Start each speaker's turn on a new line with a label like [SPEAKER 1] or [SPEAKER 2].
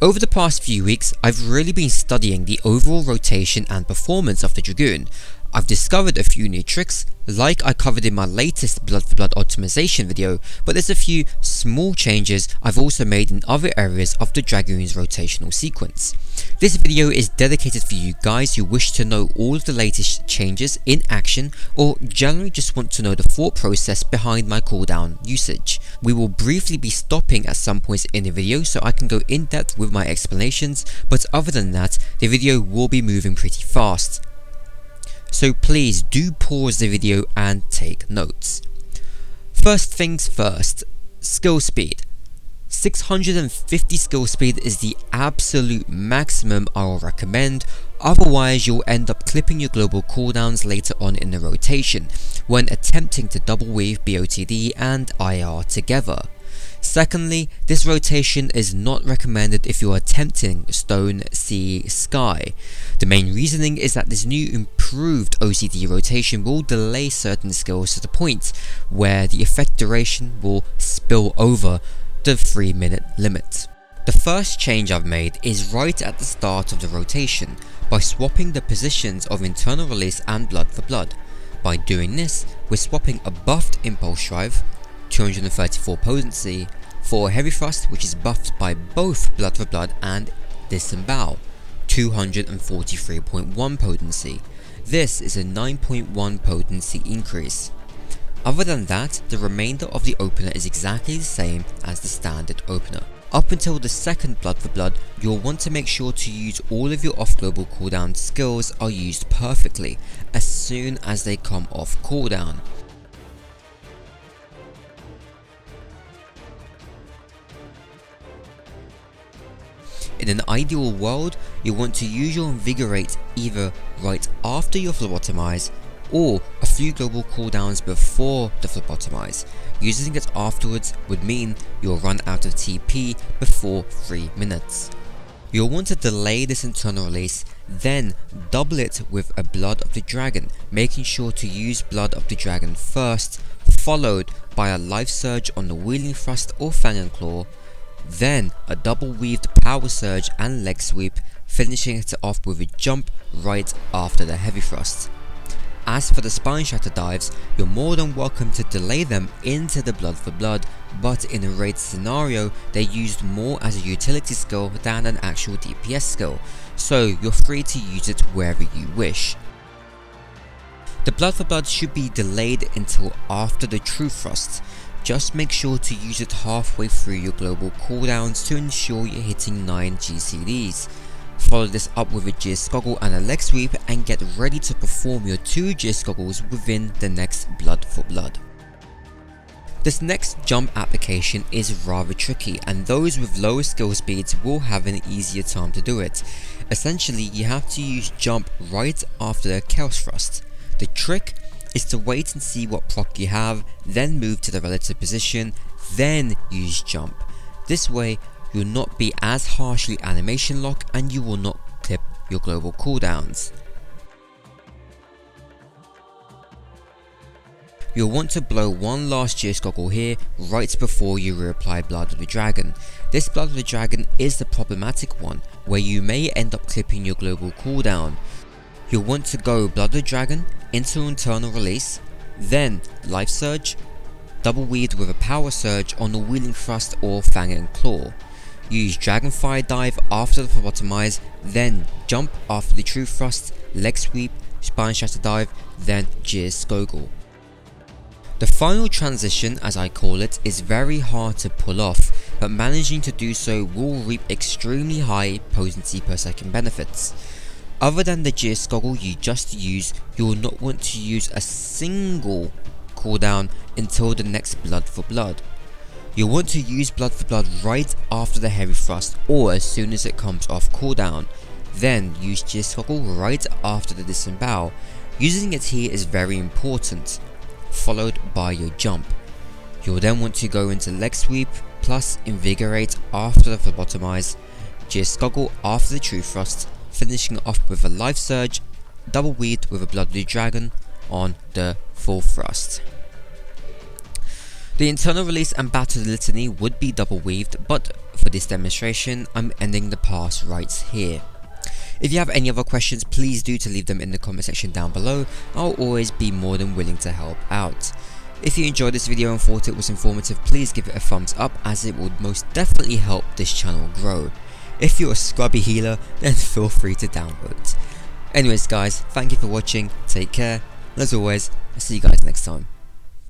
[SPEAKER 1] Over the past few weeks, I've really been studying the overall rotation and performance of the Dragoon. I've discovered a few new tricks, like I covered in my latest Blood for Blood optimization video, but there's a few small changes I've also made in other areas of the Dragoon's rotational sequence. This video is dedicated for you guys who wish to know all of the latest changes in action, or generally just want to know the thought process behind my cooldown usage. We will briefly be stopping at some points in the video so I can go in depth with my explanations, but other than that, the video will be moving pretty fast. So please do pause the video and take notes. First things first, skill speed. 650 skill speed is the absolute maximum I will recommend, otherwise you'll end up clipping your global cooldowns later on in the rotation, when attempting to double weave BOTD and IR together. Secondly, this rotation is not recommended if you are attempting Stone, Sea, Sky. The main reasoning is that this new improved OCD rotation will delay certain skills to the point where the effect duration will spill over the 3-minute limit. The first change I've made is right at the start of the rotation, by swapping the positions of Internal Release and Blood for Blood. By doing this, we're swapping a buffed Impulse Drive, 234 potency, for a Heavy Thrust which is buffed by both Blood for Blood and Disembowel, 243.1 potency. This is a 9.1 potency increase. Other than that, the remainder of the opener is exactly the same as the standard opener. Up until the second Blood for Blood, you'll want to make sure to use all of your off-global cooldown skills are used perfectly as soon as they come off cooldown. In an ideal world, you want to use your Invigorate either right after your phlebotomize or a few global cooldowns before the phlebotomize. Using it afterwards would mean you'll run out of TP before 3 minutes. You'll want to delay this internal release, then double it with a Blood of the Dragon, making sure to use Blood of the Dragon first, followed by a Life Surge on the Wheeling Thrust or Fang and Claw, then a double weaved Power Surge and Leg Sweep, finishing it off with a jump right after the Heavy Thrust. As for the Spine Shatter dives, you're more than welcome to delay them into the Blood for Blood, but in a raid scenario they're used more as a utility skill than an actual DPS skill, so you're free to use it wherever you wish. The Blood for Blood should be delayed until after the True Thrust. Just make sure to use it halfway through your global cooldowns to ensure you're hitting 9 GCDs. Follow this up with a Gear Goggle and a Leg Sweep and get ready to perform your 2 Gear Goggles within the next Blood for Blood. This next jump application is rather tricky, and those with lower skill speeds will have an easier time to do it. Essentially, you have to use jump right after the Chaos Thrust. The trick is to wait and see what proc you have, then move to the relative position, then use jump. This way you'll not be as harshly animation locked and you will not clip your global cooldowns. You'll want to blow one last Gear Goggle here right before you reapply Blood of the Dragon. This Blood of the Dragon is the problematic one, where you may end up clipping your global cooldown. You'll want to go Blood of the Dragon into Internal Release, then Life Surge, double weaved with a Power Surge on the Wheeling Thrust or Fang and Claw. Use Dragonfire Dive after the phlebotomize, then jump after the True Thrust, Leg Sweep, Spine Shatter Dive, then Gear Goggle. The final transition, as I call it, is very hard to pull off, but managing to do so will reap extremely high potency per second benefits. Other than the Gear Goggle you just used, you will not want to use a single cooldown until the next Blood for Blood. You'll want to use Blood for Blood right after the Heavy Thrust or as soon as it comes off cooldown. Then use Gear Goggle right after the Disembowel. Using it here is very important, followed by your jump. You'll then want to go into Leg Sweep plus Invigorate after the phlebotomize, Gear Goggle after the True Thrust, finishing off with a Life Surge, double weaved with a Blood of the Dragon on the full thrust. The Internal Release and Battle Litany would be double weaved, but for this demonstration, I'm ending the pass right here. If you have any other questions, please do to leave them in the comment section down below. I'll always be more than willing to help out. If you enjoyed this video and thought it was informative, please give it a thumbs up, as it would most definitely help this channel grow. If you're a scrubby healer, then feel free to downvote. Anyways guys, thank you for watching, take care, and as always, I'll see you guys next time.